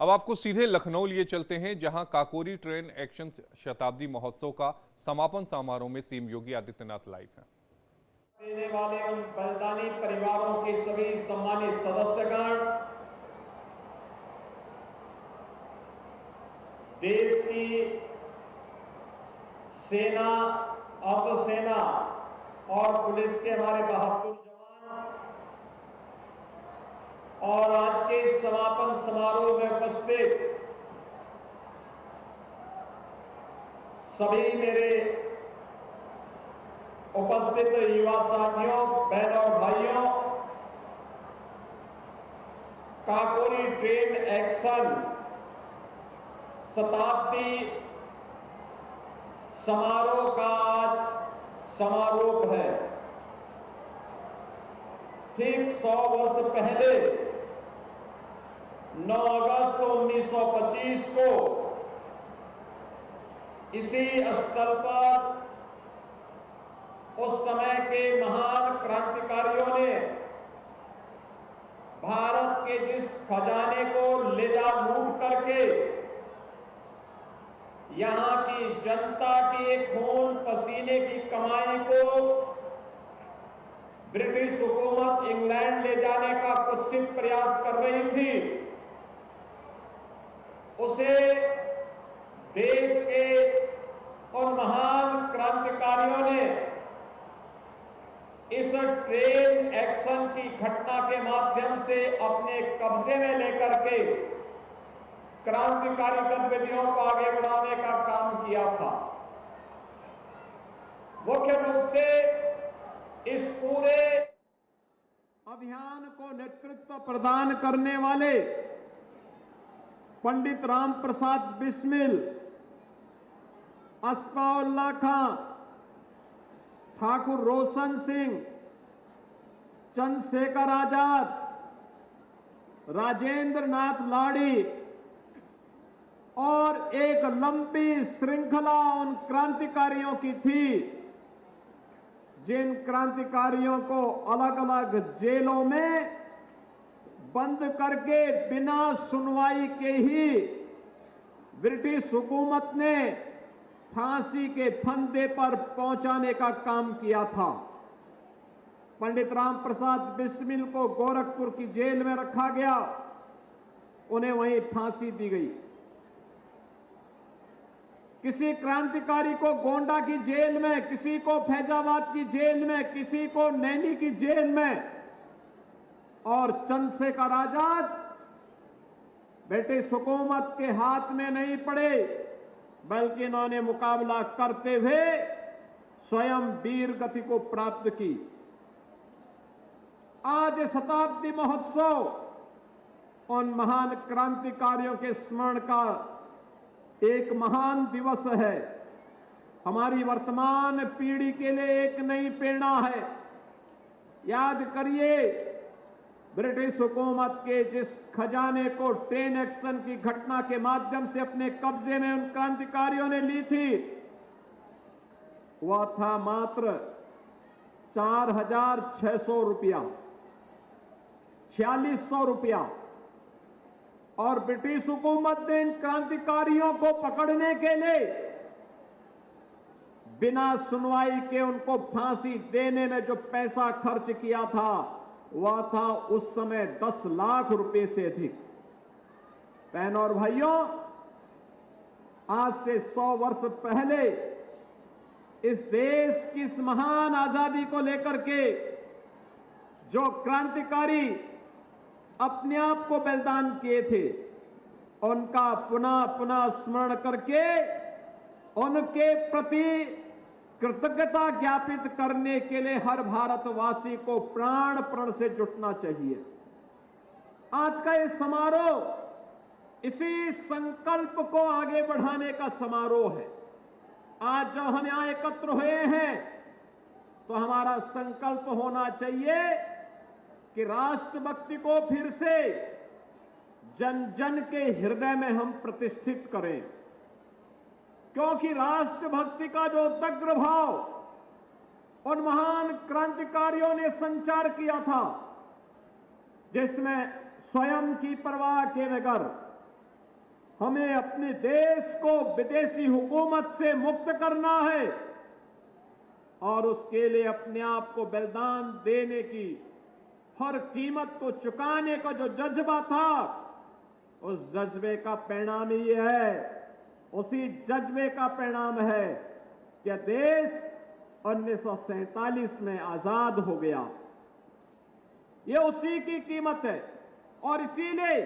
अब आपको सीधे लखनऊ लिए चलते हैं, जहां काकोरी ट्रेन एक्शन शताब्दी महोत्सव का समापन समारोह में सीएम योगी आदित्यनाथ लाइव हैं। देने वाले उन बलिदानी परिवारों के सभी सम्मानित सदस्यगण, देश की सेना, अर्धसेना और पुलिस के हमारे बहादुर जवान और आज के समापन समारोह में उपस्थित सभी मेरे उपस्थित युवा साथियों, बहनों और भाइयों, काकोरी ट्रेन एक्शन शताब्दी समारोह का आज समारोह है। ठीक 100 वर्ष पहले 9 अगस्त 1925 को इसी स्थल पर उस समय के महान क्रांतिकारियों ने भारत के जिस खजाने को ले जा लूट करके यहां की जनता की खून पसीने की कमाई को ब्रिटिश हुकूमत इंग्लैंड ले जाने का कुत्सित प्रयास कर रही थी, उसे देश के उन महान क्रांतिकारियों ने इस ट्रेन एक्शन की घटना के माध्यम से अपने कब्जे में लेकर के क्रांतिकारी गतिविधियों को आगे बढ़ाने का काम किया था। मुख्य रूप से इस पूरे अभियान को नेतृत्व प्रदान करने वाले पंडित राम प्रसाद बिस्मिल, असफाउल्लाह खां, ठाकुर रोशन सिंह, चंद्रशेखर आजाद, राजेंद्र नाथ लाड़ी और एक लंबी श्रृंखला उन क्रांतिकारियों की थी जिन क्रांतिकारियों को अलग अलग जेलों में बंद करके बिना सुनवाई के ही ब्रिटिश हुकूमत ने फांसी के फंदे पर पहुंचाने का काम किया था। पंडित राम प्रसाद बिस्मिल को गोरखपुर की जेल में रखा गया, उन्हें वहीं फांसी दी गई। किसी क्रांतिकारी को गोंडा की जेल में, किसी को फैजाबाद की जेल में, किसी को नैनी की जेल में, और चंद्रशेखर आजाद ब्रिटिश हुकूमत के हाथ में नहीं पड़े, बल्कि इन्होंने मुकाबला करते हुए स्वयं वीर गति को प्राप्त की। आज शताब्दी महोत्सव उन महान क्रांतिकारियों के स्मरण का एक महान दिवस है। हमारी वर्तमान पीढ़ी के लिए एक नई प्रेरणा है। याद करिए, ब्रिटिश हुकूमत के जिस खजाने को ट्रेन एक्शन की घटना के माध्यम से अपने कब्जे में उन क्रांतिकारियों ने ली थी, वह था मात्र 4,600 रुपया, 4600 रुपया। और ब्रिटिश हुकूमत ने इन क्रांतिकारियों को पकड़ने के लिए बिना सुनवाई के उनको फांसी देने में जो पैसा खर्च किया था, वह था उस समय 10 लाख रुपए से अधिक। बहनों और भाइयों, आज से 100 वर्ष पहले इस देश की इस महान आजादी को लेकर के जो क्रांतिकारी अपने आप को बलिदान किए थे, उनका पुनः पुनः स्मरण करके उनके प्रति कृतज्ञता ज्ञापित करने के लिए हर भारतवासी को प्राण प्रण से जुटना चाहिए। आज का ये समारोह इसी संकल्प को आगे बढ़ाने का समारोह है। आज जब हम यहां एकत्र हुए हैं तो हमारा संकल्प होना चाहिए कि राष्ट्रभक्ति को फिर से जन जन के हृदय में हम प्रतिष्ठित करें, क्योंकि राष्ट्रभक्ति का जो उदग्र भाव उन महान क्रांतिकारियों ने संचार किया था, जिसमें स्वयं की परवाह के बगैर हमें अपने देश को विदेशी हुकूमत से मुक्त करना है और उसके लिए अपने आप को बलिदान देने की, हर कीमत को चुकाने का जो जज्बा था, उस जज्बे का परिणाम ही है, उसी जज्बे का परिणाम है कि देश 1947 में आजाद हो गया। ये उसी की कीमत है और इसीलिए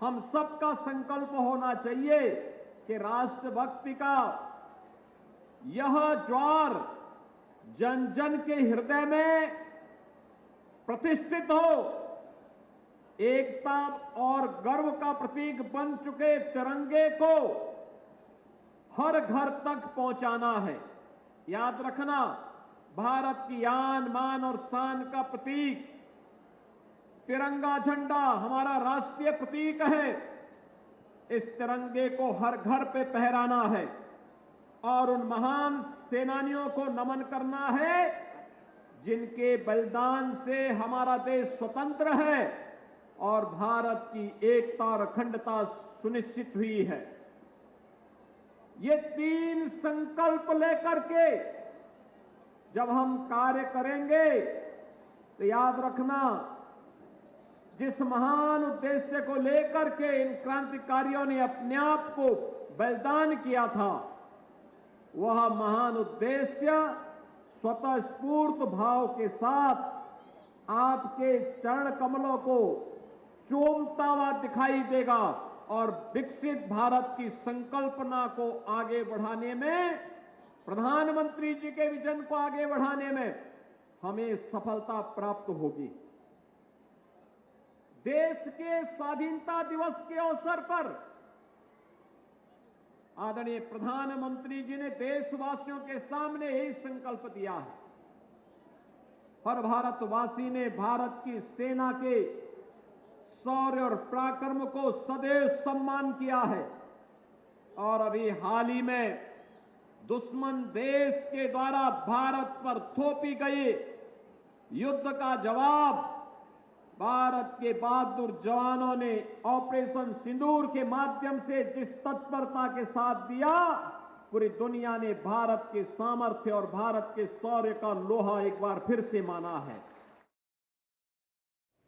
हम सबका संकल्प होना चाहिए कि राष्ट्रभक्ति का यह ज्वार जन जन के हृदय में प्रतिष्ठित हो। एकता और गर्व का प्रतीक बन चुके तिरंगे को हर घर तक पहुंचाना है। याद रखना, भारत की आन मान और शान का प्रतीक तिरंगा झंडा हमारा राष्ट्रीय प्रतीक है। इस तिरंगे को हर घर पे फहराना है और उन महान सेनानियों को नमन करना है जिनके बलिदान से हमारा देश स्वतंत्र है और भारत की एकता और अखंडता सुनिश्चित हुई है। ये 3 संकल्प लेकर के जब हम कार्य करेंगे तो याद रखना, जिस महान उद्देश्य को लेकर के इन क्रांतिकारियों ने अपने आप को बलिदान किया था, वह महान उद्देश्य स्वतः स्फूर्त भाव के साथ आपके चरण कमलों को चूमता हुआ दिखाई देगा और विकसित भारत की संकल्पना को आगे बढ़ाने में, प्रधानमंत्री जी के विजन को आगे बढ़ाने में हमें सफलता प्राप्त होगी। देश के स्वाधीनता दिवस के अवसर पर आदरणीय प्रधानमंत्री जी ने देशवासियों के सामने यही संकल्प दिया है। हर भारतवासी ने भारत की सेना के शौर्य और पराक्रम को सदैव सम्मान किया है और अभी हाल ही में दुश्मन देश के द्वारा भारत पर थोपी गई युद्ध का जवाब भारत के बहादुर जवानों ने ऑपरेशन सिंदूर के माध्यम से जिस तत्परता के साथ दिया, पूरी दुनिया ने भारत के सामर्थ्य और भारत के शौर्य का लोहा एक बार फिर से माना है।